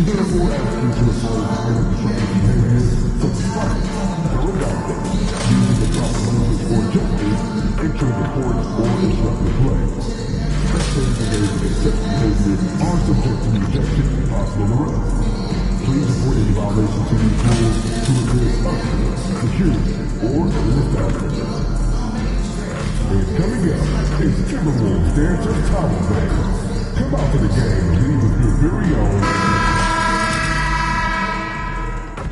therefore ask you to avoid unobstructed behavior such as fighting or without using the proper language or gestures, entering the court, or disruptive play. Wrestlers engaged in such behavior are subject to rejection and possible arrest. Please report any violations to these rules to the nearest usher, security, or other establishment. And coming up is Timberwolves Dancers Title Band. Come out to the game and leave with your very own.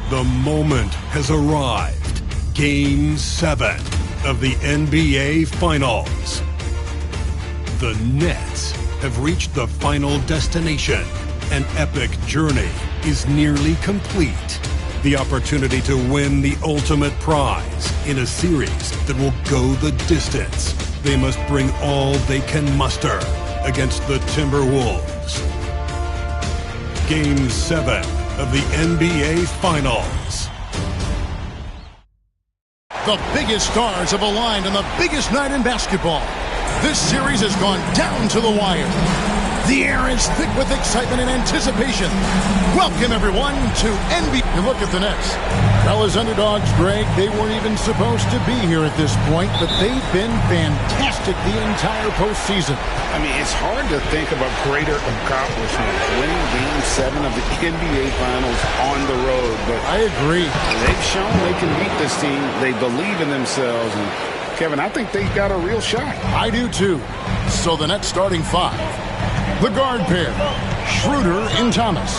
The moment has arrived. Game 7 of the NBA Finals. The Nets have reached the final destination. An epic journey is nearly complete. The opportunity to win the ultimate prize in a series that will go the distance. They must bring all they can muster against the Timberwolves. Game 7 of the NBA Finals. The biggest stars have aligned on the biggest night in basketball. This series has gone down to the wire. The air is thick with excitement and anticipation. Welcome, everyone, to NBA. You look at the Nets. Fellas, underdogs, Greg, they weren't even supposed to be here at this point, but they've been fantastic the entire postseason. I mean, it's hard to think of a greater accomplishment, winning Game 7 of the NBA Finals on the road. But I agree. They've shown they can beat this team. They believe in themselves. And, Kevin, I think they've got a real shot. I do, too. So the Nets starting 5. The guard pair, Schroeder and Thomas.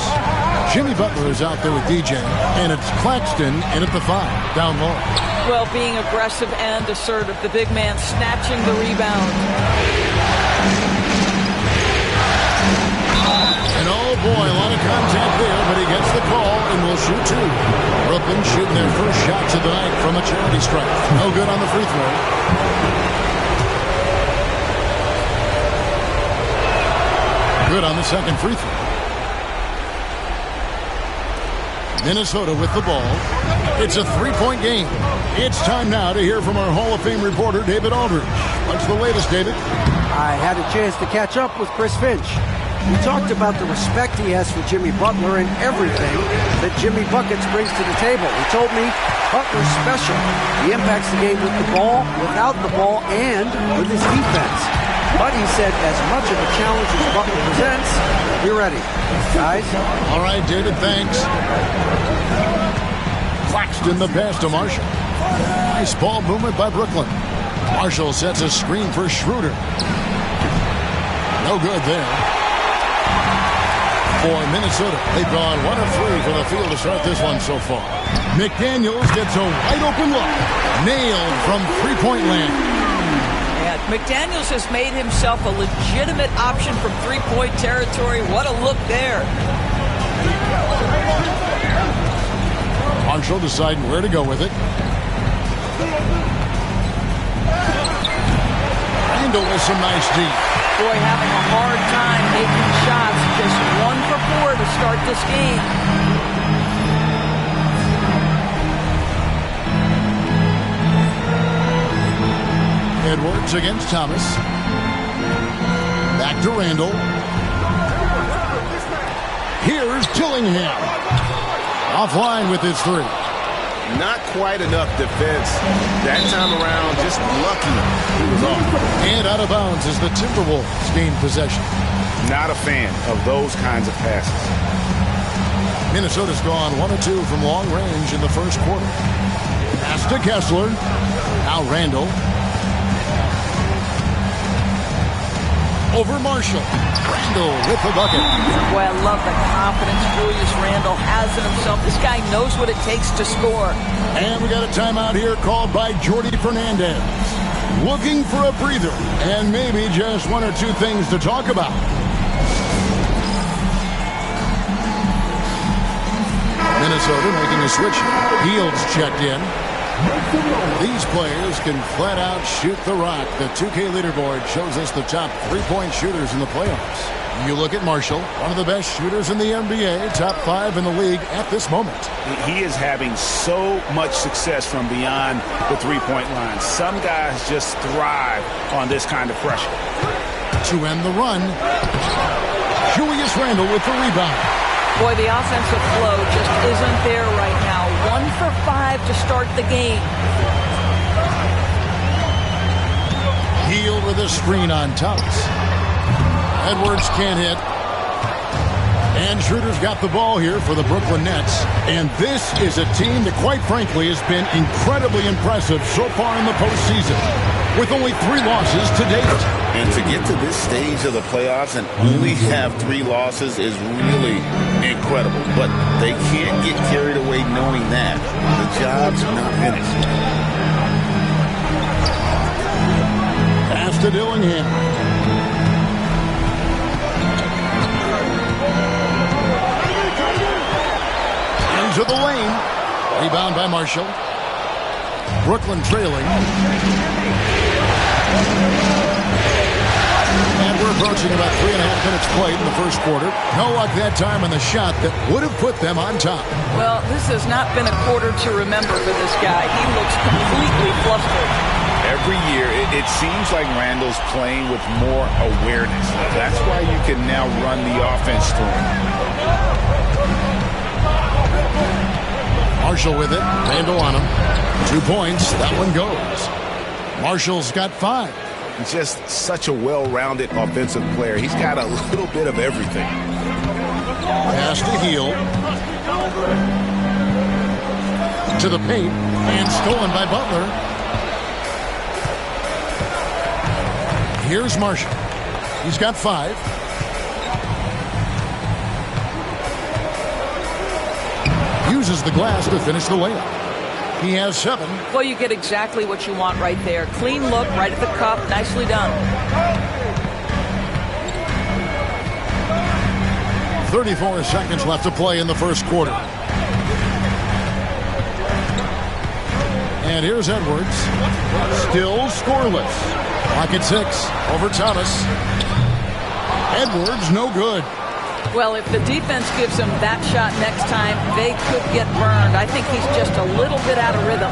Jimmy Butler is out there with DJ, and it's Claxton in at the 5, down low. Well, being aggressive and assertive, the big man snatching the rebound. And oh boy, a lot of contact there, but he gets the call and will shoot 2. Brooklyn shooting their first shots of the night from a charity stripe. No good on the free throw. Good on the second free throw. Minnesota with the ball. It's a 3-point game. It's time now to hear from our Hall of Fame reporter, David Aldridge. What's the latest, David? I had a chance to catch up with Chris Finch. We talked about the respect he has for Jimmy Butler and everything that Jimmy Buckets brings to the table. He told me Butler's special. He impacts the game with the ball, without the ball, and with his defense. But he said as much of a challenge as Butler presents, be ready. Guys? All right, David, thanks. Claxton the pass to Marshall. Nice ball movement by Brooklyn. Marshall sets a screen for Schroeder. No good there. For Minnesota, they've gone 1 of 3 from the field to start this one so far. McDaniels gets a wide open look. Nailed from three-point land. McDaniels has made himself a legitimate option from three-point territory. What a look there. Marshall deciding where to go with it. Randall with some nice deep. Boy, having a hard time making shots. Just 1 for 4 to start this game. Edwards against Thomas. Back to Randall. Here's Dillingham. Offline with his 3. Not quite enough defense. That time around, just lucky he was off. And out of bounds as the Timberwolves gain possession. Not a fan of those kinds of passes. Minnesota's gone 1 of 2 from long range in the first quarter. Pass to Kessler. Now Randall. Over Marshall. Randall with the bucket. Boy, I love the confidence Julius Randall has in himself. This guy knows what it takes to score. And we got a timeout here called by Jordi Fernandez. Looking for a breather and maybe just 1 or 2 things to talk about. Minnesota making a switch. Fields checked in. These players can flat out shoot the rock. The 2K leaderboard shows us the top 3-point shooters in the playoffs. You look at Marshall, one of the best shooters in the NBA, top 5 in the league at this moment. He is having so much success from beyond the 3-point line. Some guys just thrive on this kind of pressure. To end the run, Julius Randle with the rebound. Boy, the offensive flow just isn't there right now. 1 for 5 to start the game. Heel with a screen on Thomas. Edwards can't hit. And Schroeder's got the ball here for the Brooklyn Nets. And this is a team that, quite frankly, has been incredibly impressive so far in the postseason, with only 3 losses to date. And to get to this stage of the playoffs and only have 3 losses is really incredible. But they can't get carried away knowing that. The job's not finished. Pass to Dillingham. To the lane. Rebound by Marshall. Brooklyn trailing. And we're approaching about 3.5 minutes played in the first quarter. No luck that time on the shot that would have put them on top. Well, this has not been a quarter to remember for this guy. He looks completely flustered. Every year, it seems like Randall's playing with more awareness. That's why you can now run the offense through him. Marshall with it. Randall on him. 2 points. That one goes. Marshall's got 5. He's just such a well-rounded offensive player. He's got a little bit of everything. Pass to Heel. To the paint. And stolen by Butler. Here's Marshall. He's got 5. Uses the glass to finish the layup. He has 7. Well, you get exactly what you want right there. Clean look, right at the cup. Nicely done. 34 seconds left to play in the first quarter. And here's Edwards. Still scoreless. Clock at 6. Over Thomas. Edwards, no good. Well, if the defense gives him that shot next time, they could get burned. I think he's just a little bit out of rhythm.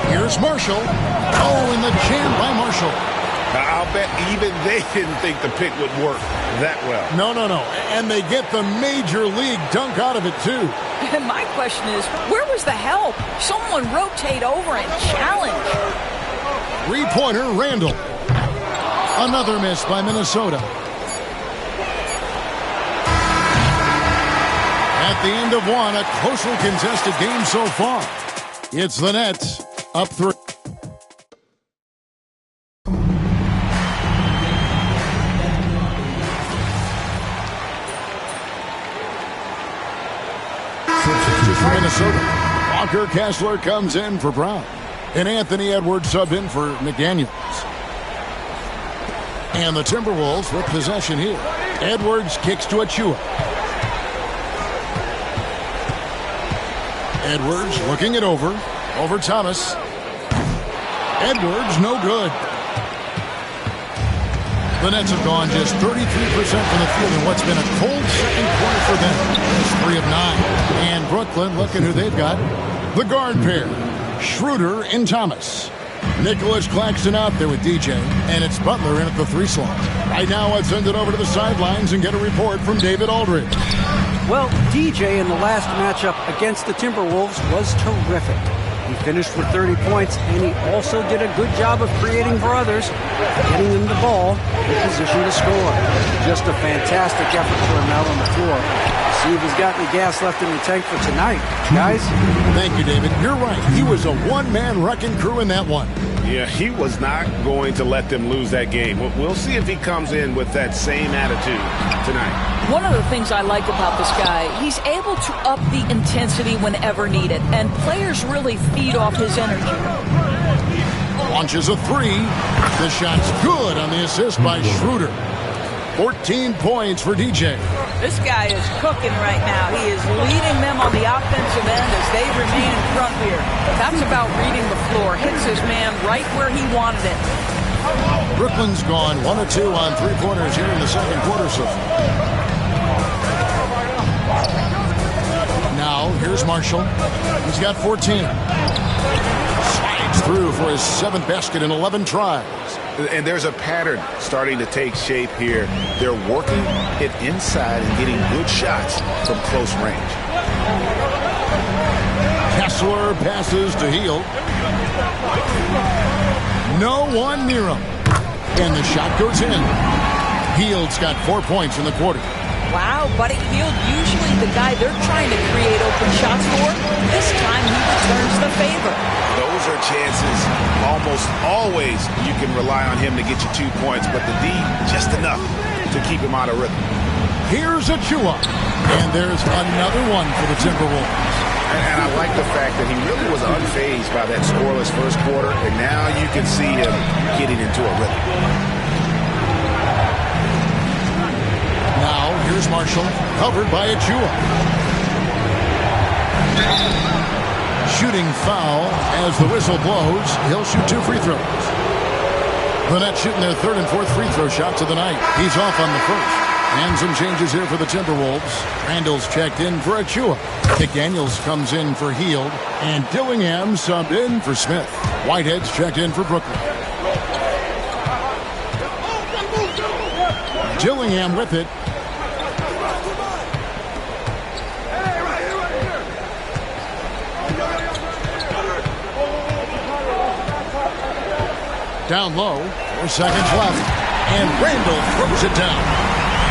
Here's Marshall. Oh, and the jam by Marshall. Now, I'll bet even they didn't think the pick would work that well. No. And they get the major league dunk out of it, too. And my question is, where was the help? Someone rotate over and challenge. 3-pointer, Randall. Another miss by Minnesota. At the end of one, a closely contested game so far. It's the Nets up 3. Minnesota. Walker Kessler comes in for Brown. And Anthony Edwards subbed in for McDaniels. And the Timberwolves with possession here. Edwards kicks to Achua. Edwards looking it over Thomas. Edwards, no good. The Nets have gone just 33% from the field in what's been a cold second quarter for them. It's 3 of 9. And Brooklyn, looking who they've got. The guard pair, Schroeder and Thomas. Nicholas Claxton out there with DJ, and it's Butler in at the 3 slot. Right now, let's send it over to the sidelines and get a report from David Aldridge. Well, DJ in the last matchup against the Timberwolves was terrific. He finished with 30 points, and he also did a good job of creating for others, getting them the ball in position to score. Just a fantastic effort for him out on the floor. See if he's got any gas left in the tank for tonight, guys. Thank you, David. You're right. He was a one-man wrecking crew in that one. Yeah, he was not going to let them lose that game. We'll see if he comes in with that same attitude tonight. One of the things I like about this guy, he's able to up the intensity whenever needed, and players really feed off his energy. Launches a 3. The shot's good on the assist by Schroeder. 14 points for DJ. This guy is cooking right now. He is leading them on the offensive end as they remain in front here. That's about reading the floor. Hits his man right where he wanted it. Brooklyn's gone 1 of 2 on 3-pointers here in the second quarter so far. Now, here's Marshall. He's got 14. Slides through for his 7th basket in 11 tries. And there's a pattern starting to take shape here. They're working it inside and getting good shots from close range. Kessler passes to Hield. No one near him. And the shot goes in. Hield's got 4 points in the quarter. Wow, Buddy Hield, usually the guy they're trying to create open shots for. This time he returns the favor. Those are chances. Almost always you can rely on him to get you 2 points, but the D just enough to keep him out of rhythm. Here's Achua. And there's another one for the Timberwolves. And I like the fact that he really was unfazed by that scoreless first quarter, and now you can see him getting into a rhythm. Now, here's Marshall, covered by Achua. Shooting foul as the whistle blows. He'll shoot 2 free throws. The Nets shooting their 3rd and 4th free throw shots of the night. He's off on the first. And some changes here for the Timberwolves. Randall's checked in for Achua. McDaniels comes in for Hield. And Dillingham subbed in for Smith. Whitehead's checked in for Brooklyn. Dillingham with it. Down low, 4 seconds left, and Randall throws it down.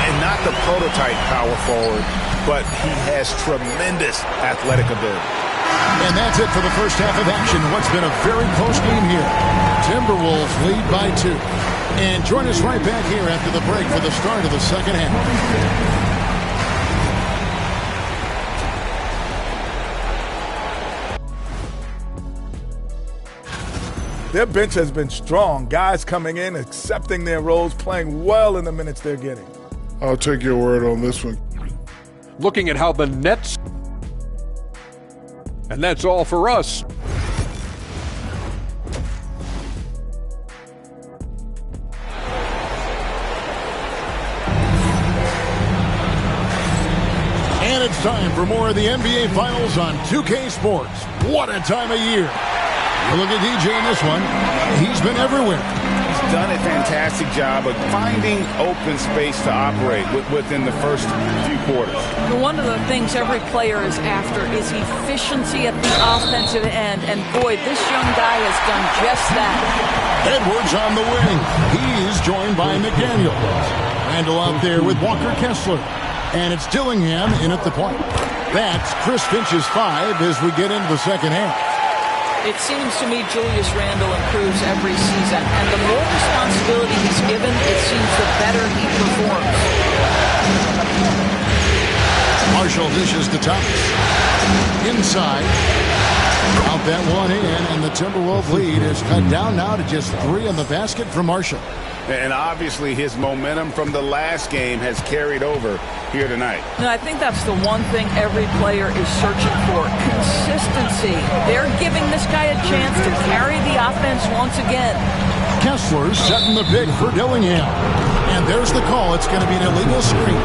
And not the prototype power forward, but he has tremendous athletic ability. And that's it for the first half of action. What's been a very close game here. Timberwolves lead by 2. And join us right back here after the break for the start of the second half. Their bench has been strong. Guys coming in, accepting their roles, playing well in the minutes they're getting. I'll take your word on this one. Looking at how the Nets... And that's all for us. And it's time for more of the NBA Finals on 2K Sports. What a time of year. Look at DJ in this one. He's been everywhere. He's done a fantastic job of finding open space to operate within the first few quarters. One of the things every player is after is efficiency at the offensive end. And boy, this young guy has done just that. Edwards on the wing. He's joined by McDaniels. Randall out there with Walker Kessler. And it's Dillingham in at the point. That's Chris Finch's 5 as we get into the second half. It seems to me Julius Randle improves every season, and the more responsibility he's given, it seems the better he performs. Marshall dishes to Thomas. Inside. Out that one in, and the Timberwolves lead is cut down now to just 3 in the basket for Marshall. And obviously his momentum from the last game has carried over here tonight. And I think that's the one thing every player is searching for, consistency. They're giving this guy a chance to carry the offense once again. Kessler setting the pick for Dillingham. And there's the call. It's going to be an illegal screen.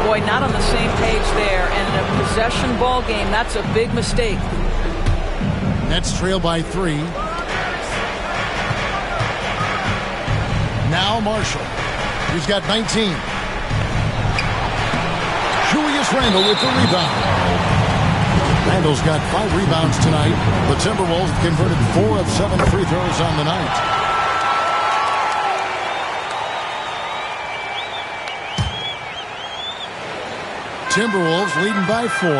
Boy, not on the same page there. And in a possession ball game, that's a big mistake. Nets trail by 3. Now Marshall. He's got 19. Julius Randle with the rebound. Randle's got 5 rebounds tonight. The Timberwolves converted 4 of 7 free throws on the night. Timberwolves leading by 4.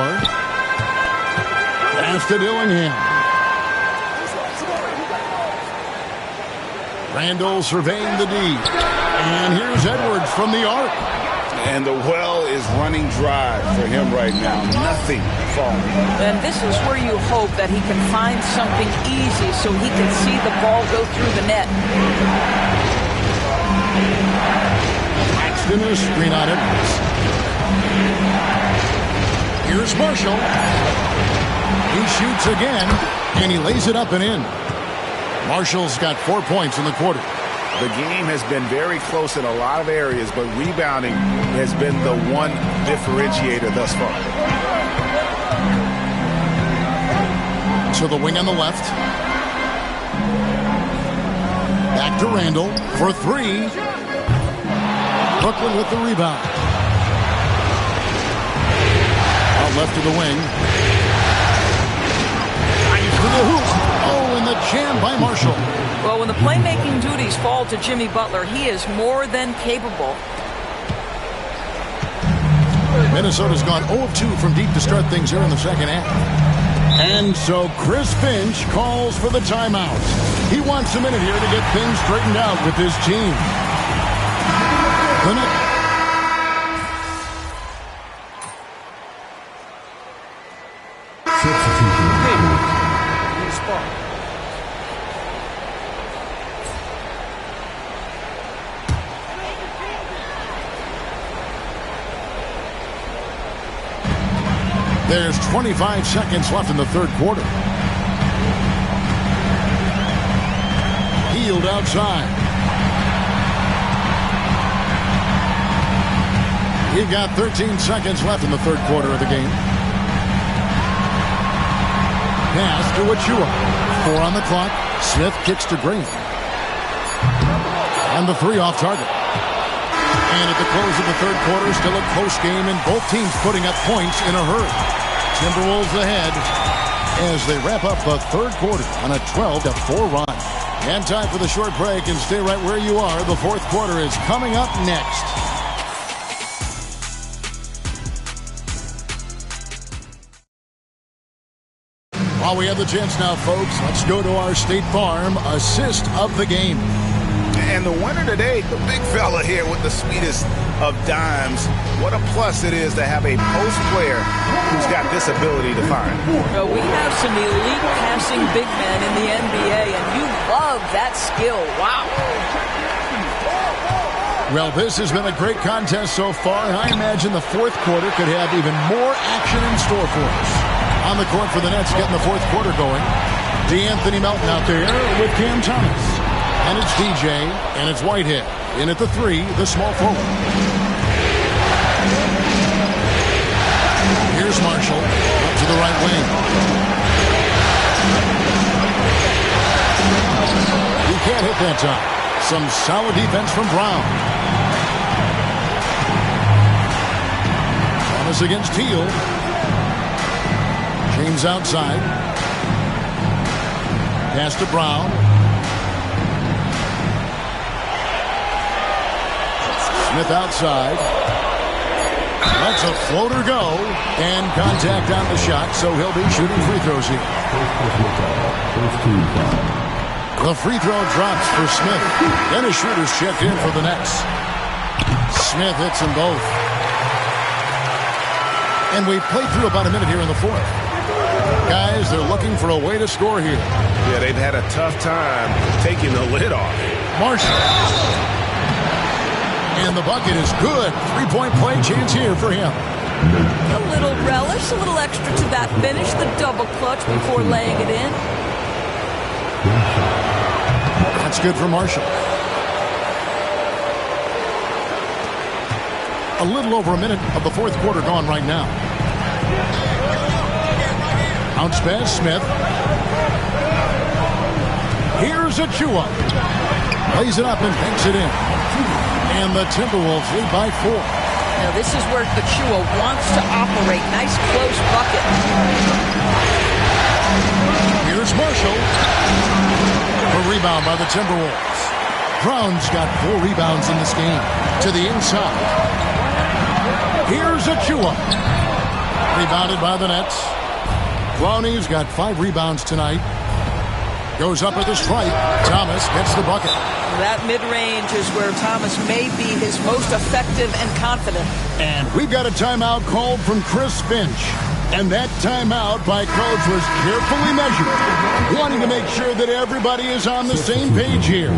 Pass to Dillingham. Randall surveying the D. And here's Edwards from the arc. And the well is running dry for him right now. Nothing falling. And this is where you hope that he can find something easy so he can see the ball go through the net. Paxton is screen on Edwards. Here's Marshall. He shoots again, and he lays it up and in. Marshall's got 4 points in the quarter. The game has been very close in a lot of areas, but rebounding has been the one differentiator thus far. To the wing on the left. Back to Randall for three. Brooklyn with the rebound. Out left to the wing. To the hoop. Oh, and the jam by Marshall. Well, when the playmaking duties fall to Jimmy Butler, he is more than capable. Minnesota's gone 0 of 2 from deep to start things here in the second half. And so Chris Finch calls for the timeout. He wants a minute here to get things straightened out with his team. There's 25 seconds left in the third quarter. Healed outside. We've got 13 seconds left in the third quarter of the game. Pass to Achua. 4 on the clock. Smith kicks to Green. And the three off target. And at the close of the third quarter, still a close game, and both teams putting up points in a hurry. Timberwolves ahead as they wrap up the third quarter on a 12-4 run. And time for the short break, and stay right where you are. The fourth quarter is coming up next. While we have the chance now, folks, let's go to our State Farm assist of the game. And the winner today, the big fella here with the sweetest of dimes. What a plus it is to have a post player who's got this ability to find. Well, we have some elite passing big men in the NBA, and you love that skill. Wow. Well, this has been a great contest so far, and I imagine the fourth quarter could have even more action in store for us. On the court for the Nets, getting the fourth quarter going. DeAnthony Melton out there with Cam Thomas. And it's DJ, and it's Whitehead. In at the three, the small forward. Here's Marshall, up to the right wing. He can't hit that time. Some solid defense from Brown. Thomas against Teal. James outside. Pass to Brown. Smith outside. Lets a floater go. And contact on the shot, so he'll be shooting free throws here. The free throw drops for Smith. Then his shooter's checked in for the Nets. Smith hits them both. And we played through about a minute here in the fourth. Guys, they're looking for a way to score here. Yeah, they've had a tough time taking the lid off. Marshall. And the bucket is good. Three-point play chance here for him. A little relish, a little extra to that finish, the double clutch before laying it in. That's good for Marshall. A little over a minute of the fourth quarter gone right now. Bounce pass, Smith. Here's Achua. Lays it up and banks it in. And the Timberwolves lead by 4. Now this is where Achua wants to operate. Nice close bucket. Here's Marshall. A rebound by the Timberwolves. Brown's got 4 rebounds in this game. To the inside. Here's Achua. Rebounded by the Nets. Brownie's got 5 rebounds tonight. Goes up at the stripe. Thomas gets the bucket. That mid-range is where Thomas may be his most effective and confident. And we've got a timeout called from Chris Finch. And that timeout by Coach was carefully measured, wanting to make sure that everybody is on the same page here.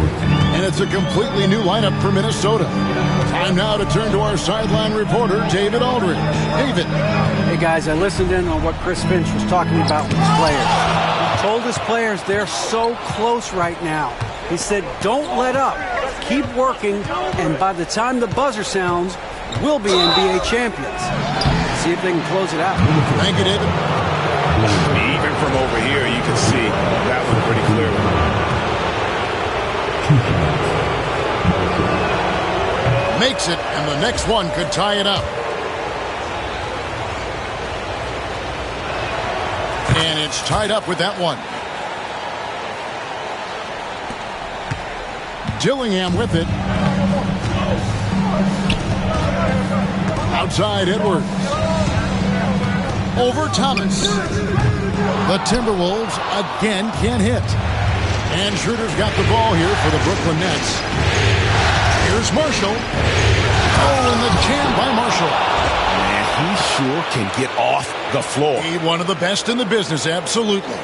And it's a completely new lineup for Minnesota. Time now to turn to our sideline reporter, David Aldridge. David. Hey, guys, I listened in on what Chris Finch was talking about with his players. He told his players they're so close right now. He said, don't let up. Keep working, and by the time the buzzer sounds, we'll be NBA champions. See if they can close it out. Thank you, David. Even from over here, you can see that one pretty clearly. Makes it, and the next one could tie it up. And it's tied up with that one. Dillingham with it. Outside Edwards. Over Thomas. The Timberwolves again can't hit. And Schroeder's got the ball here for the Brooklyn Nets. Here's Marshall. Oh, and the jam by Marshall. And he sure can get off the floor. He's one of the best in the business, absolutely.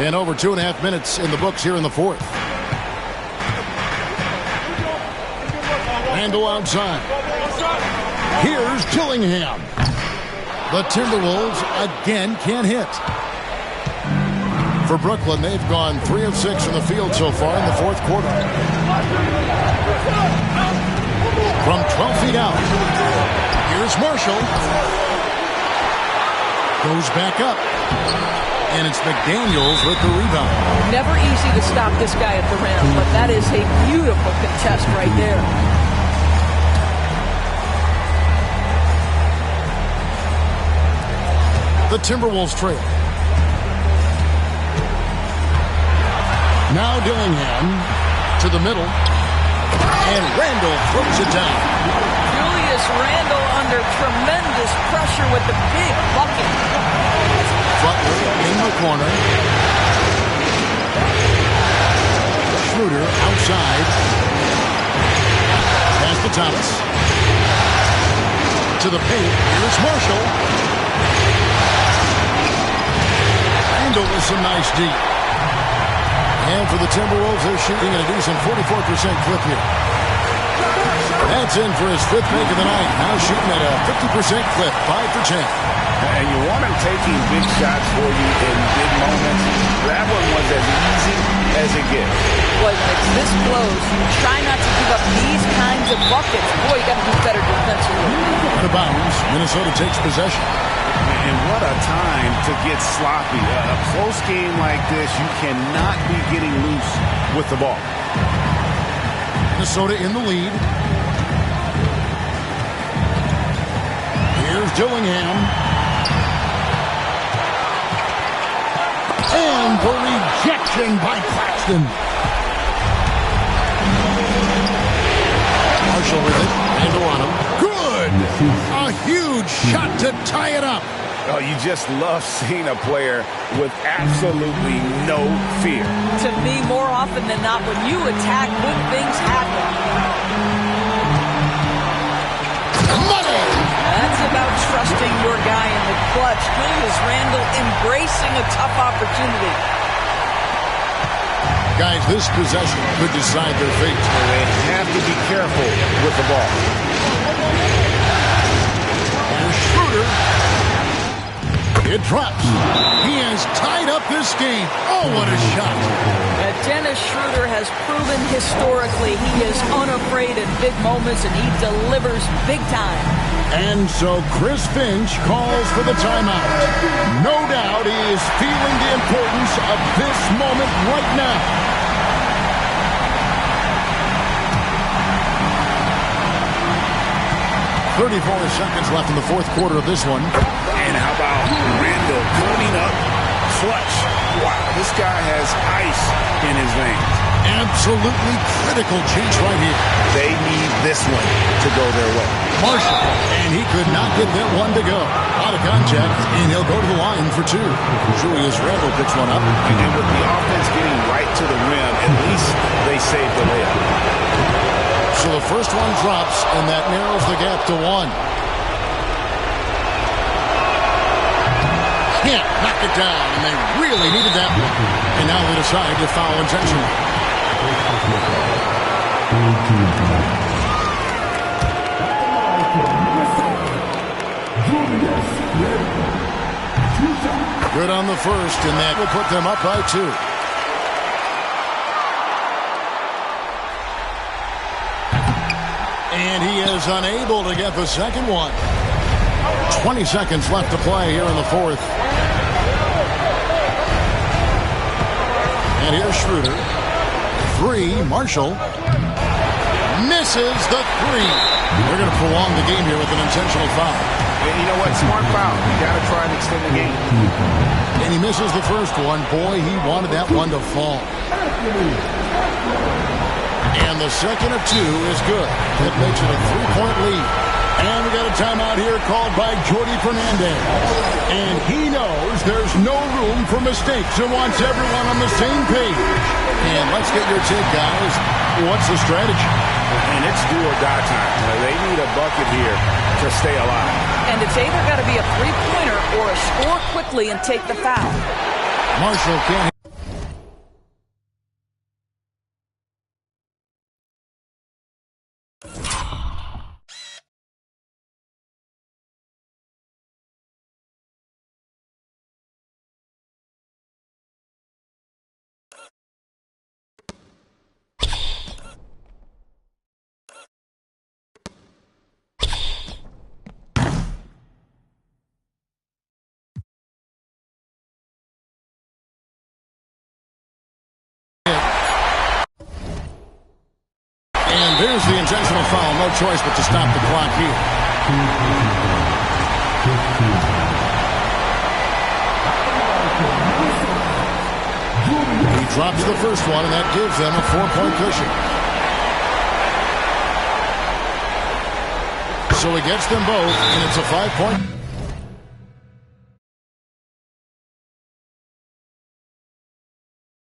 And over 2.5 minutes in the books here in the fourth. Randall outside. Here's Dillingham. The Timberwolves again can't hit. For Brooklyn, they've gone 3 of 6 from the field so far in the fourth quarter. From 12 feet out. Here's Marshall. Goes back up. And it's McDaniels with the rebound. Never easy to stop this guy at the rim, but that is a beautiful contest right there. The Timberwolves trail. Now Dillingham to the middle. And Randall throws it down. Julius Randle under tremendous pressure with the big bucket. Butler in the corner. Schroeder outside. Pass to Thomas. To the paint. Here's Marshall. Randall with some nice deep. And for the Timberwolves, they're shooting at a decent 44% clip here. That's in for his 5th make of the night. Now shooting at a 50% clip, 5 for 10. And you want him taking big shots for you in big moments. That one was as easy as it gets. Boy, when it's this close, you try not to give up these kinds of buckets. Boy, you got to do better defensively. The bounds. Minnesota takes possession. And what a time to get sloppy. A close game like this, you cannot be getting loose with the ball. Minnesota in the lead. Here's Dillingham. And the rejection by Claxton. Marshall with it. Handle on him. Good! A huge shot to tie it up. Oh, you just love seeing a player with absolutely no fear. To me, more often than not, when you attack, good things happen. Money! That's about trusting your guy in the clutch. Julius Randle embracing a tough opportunity. Guys, this possession could decide their fate. They have to be careful with the ball. And Schroeder. It drops. He has tied up this game. Oh, what a shot. Dennis Schroeder has proven historically he is unafraid in big moments, and he delivers big time. And so Chris Finch calls for the timeout. No doubt he is feeling the importance of this moment right now. .34 seconds left in the fourth quarter of this one. And how about Randall coming up clutch? Wow, this guy has ice in his veins. Absolutely critical chance right here. They need this one to go their way. Marshall, and he could not get that one to go. Out of contact, and he'll go to the line for 2. Julius Randle picks one up. And with the offense getting right to the rim, at least they saved the layup. So the first one drops, and that narrows the gap to 1. Can't knock it down, and they really needed that one. And now they decide to foul intentionally. Good on the first, and that will put them up by 2. And he is unable to get the second one. 20 seconds left to play here in the fourth. And here's Schroeder. 3, Marshall. Misses the 3. They're going to prolong the game here with an intentional foul. You know what? Smart foul. You got to try and extend the game. And he misses the first one. Boy, he wanted that one to fall. And the second of 2 is good. That makes it a 3-point lead. And we got a timeout here called by Jordi Fernandez. And he knows there's no room for mistakes and wants everyone on the same page. And let's get your take, guys. What's the strategy? And it's do or die time. They need a bucket here to stay alive. And it's either got to be a three-pointer or a score quickly and take the foul. Marshall can't. And there's the intentional foul. No choice but to stop the clock here. He drops the first one, and that gives them a 4-point cushion. So he gets them both, and it's a 5-point.